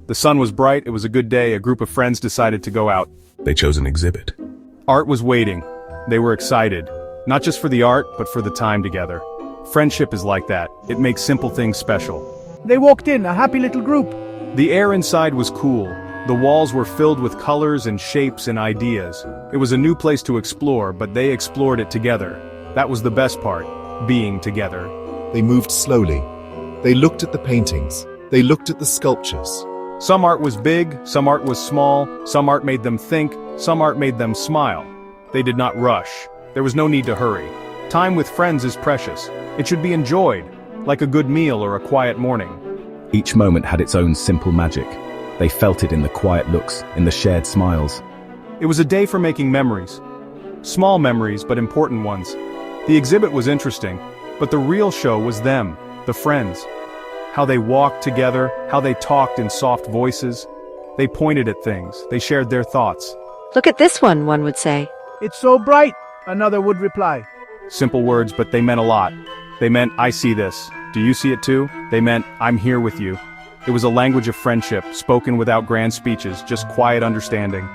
The sun was bright, it was a good day, a group of friends decided to go out. They chose an exhibit. Art was waiting. They were excited. Not just for the art, but for the time together. Friendship is like that. It makes simple things special. They walked in, a happy little group. The air inside was cool. The walls were filled with colors and shapes and ideas. It was a new place to explore, but they explored it together. That was the best part, being together. They moved slowly. They looked at the paintings. They looked at the sculptures. Some art was big, some art was small, some art made them think, some art made them smile. They did not rush. There was no need to hurry. Time with friends is precious. It should be enjoyed, like a good meal or a quiet morning. Each moment had its own simple magic. They felt it in the quiet looks, in the shared smiles. It was a day for making memories. Small memories, but important ones. The exhibit was interesting, but the real show was them, the friends. How they walked together, how they talked in soft voices. They pointed at things, they shared their thoughts. Look at this one would say. It's so bright, another would reply. Simple words, but they meant a lot. They meant, I see this. Do you see it too? They meant, I'm here with you. It was a language of friendship, spoken without grand speeches, just quiet understanding.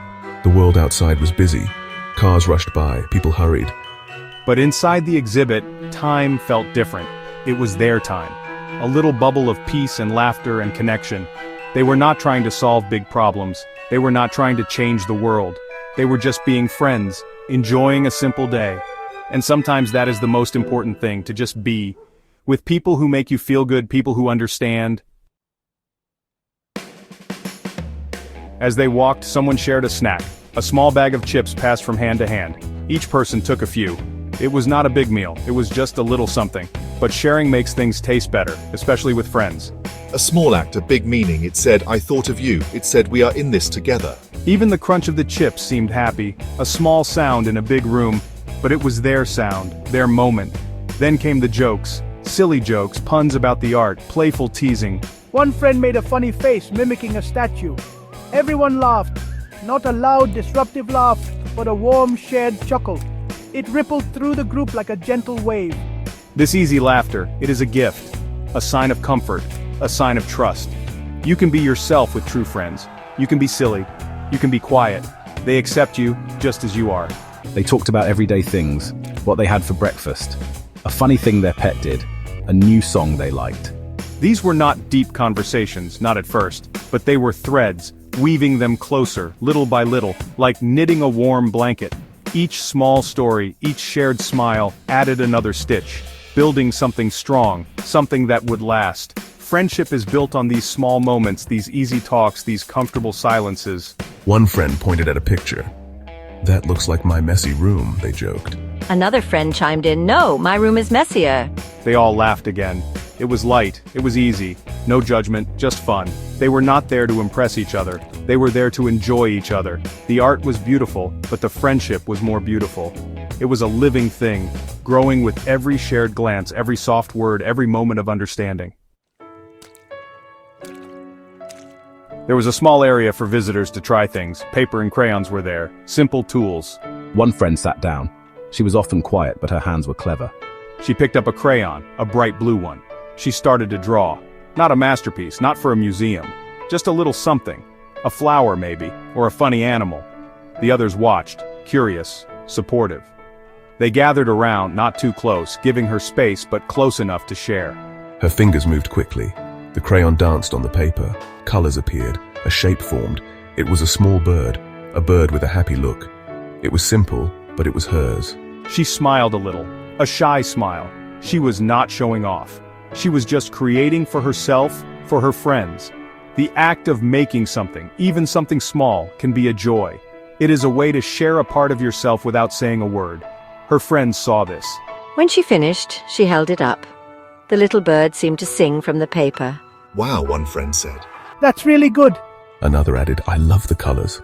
The world outside was busy. Cars rushed by, people hurried. But inside the exhibit, time felt different. It was their time. A little bubble of peace and laughter and connection. They were not trying to solve big problems. They were not trying to change the world. They were just being friends, enjoying a simple day. And sometimes that is the most important thing, to just be. With people who make you feel good, people who understand. As they walked, someone shared a snack. A small bag of chips passed from hand to hand. Each person took a few. It was not a big meal, it was just a little something. But sharing makes things taste better, especially with friends. A small act, a big meaning. It said, I thought of you. It said, we are in this together. Even the crunch of the chips seemed happy. A small sound in a big room, but it was their sound, their moment. Then came the jokes. Silly jokes, puns about the art, playful teasing. One friend made a funny face, mimicking a statue. Everyone laughed. Not a loud, disruptive laugh, but a warm, shared chuckle. It rippled through the group like a gentle wave. This easy laughter, it is a gift. A sign of comfort, a sign of trust. You can be yourself with true friends. You can be silly. You can be quiet. They accept you just as you are. They talked about everyday things, what they had for breakfast, a funny thing their pet did, a new song they liked. These were not deep conversations, not at first, but they were threads, weaving them closer, little by little, like knitting a warm blanket. Each small story, each shared smile, added another stitch, building something strong, something that would last. Friendship is built on these small moments, these easy talks, these comfortable silences. One friend pointed at a picture. That looks like my messy room, they joked. Another friend chimed in, no, my room is messier. They all laughed again. It was light, it was easy, no judgment, just fun. They were not there to impress each other, they were there to enjoy each other. The art was beautiful, but the friendship was more beautiful. It was a living thing, growing with every shared glance, every soft word, every moment of understanding. There was a small area for visitors to try things. Paper and crayons were there, simple tools. One friend sat down. She was often quiet, but her hands were clever. She picked up a crayon, a bright blue one. She started to draw. Not a masterpiece, not for a museum. Just a little something. A flower maybe, or a funny animal. The others watched, curious, supportive. They gathered around, not too close, giving her space but close enough to share. Her fingers moved quickly. The crayon danced on the paper. Colors appeared. A shape formed. It was a small bird. A bird with a happy look. It was simple, but it was hers. She smiled a little. A shy smile. She was not showing off. She was just creating for herself, for her friends. The act of making something, even something small, can be a joy. It is a way to share a part of yourself without saying a word. Her friends saw this. When she finished, she held it up. The little bird seemed to sing from the paper. Wow, one friend said. That's really good. Another added, I love the colors.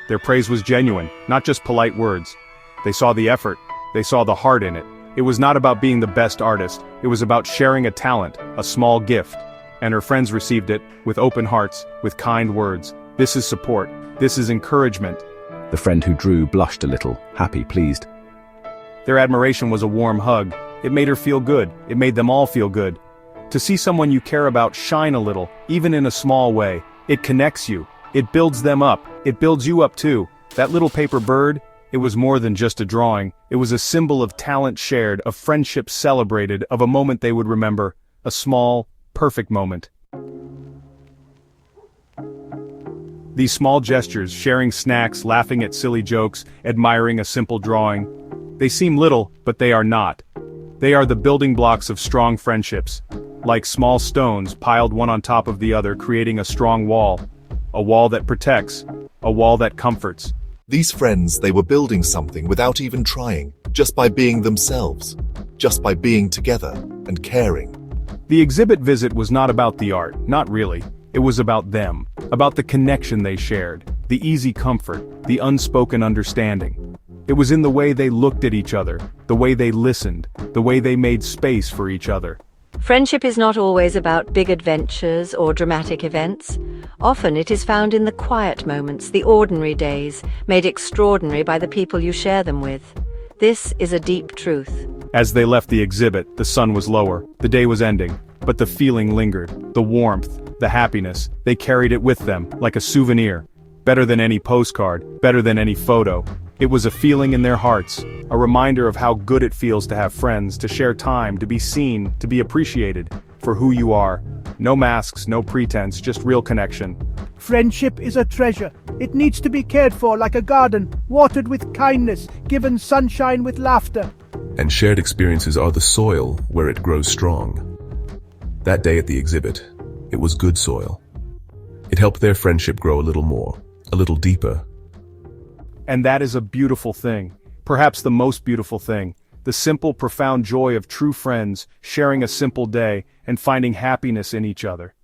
Their praise was genuine, not just polite words. They saw the effort. They saw the heart in it. It was not about being the best artist. It was about sharing a talent, a small gift. And her friends received it, with open hearts, with kind words. This is support. This is encouragement. The friend who drew blushed a little, happy, pleased. Their admiration was a warm hug. It made her feel good. It made them all feel good. To see someone you care about shine a little, even in a small way, It connects you. It builds them up. It builds you up too. That little paper bird, it was more than just a drawing. It was a symbol of talent shared, of friendship celebrated, of a moment they would remember. A small, perfect moment. These small gestures, sharing snacks, laughing at silly jokes, admiring a simple drawing. They seem little, but they are not. They are the building blocks of strong friendships. Like small stones piled one on top of the other, creating a strong wall. A wall that protects. A wall that comforts. These friends, they were building something without even trying, just by being themselves, just by being together and caring. The exhibit visit was not about the art, not really. It was about them, about the connection they shared, the easy comfort, the unspoken understanding. It was in the way they looked at each other, the way they listened, the way they made space for each other. Friendship is not always about big adventures or dramatic events. Often it is found in the quiet moments, the ordinary days, made extraordinary by the people you share them with. This is a deep truth. As they left the exhibit, the sun was lower, the day was ending, but the feeling lingered, the warmth, the happiness, they carried it with them, like a souvenir. Better than any postcard, better than any photo. It was a feeling in their hearts, a reminder of how good it feels to have friends, to share time, to be seen, to be appreciated, for who you are. No masks, no pretense, just real connection. Friendship is a treasure. It needs to be cared for like a garden, watered with kindness, given sunshine with laughter. And shared experiences are the soil where it grows strong. That day at the exhibit, it was good soil. It helped their friendship grow a little more, a little deeper. And that is a beautiful thing, perhaps the most beautiful thing, the simple, profound joy of true friends, sharing a simple day, and finding happiness in each other.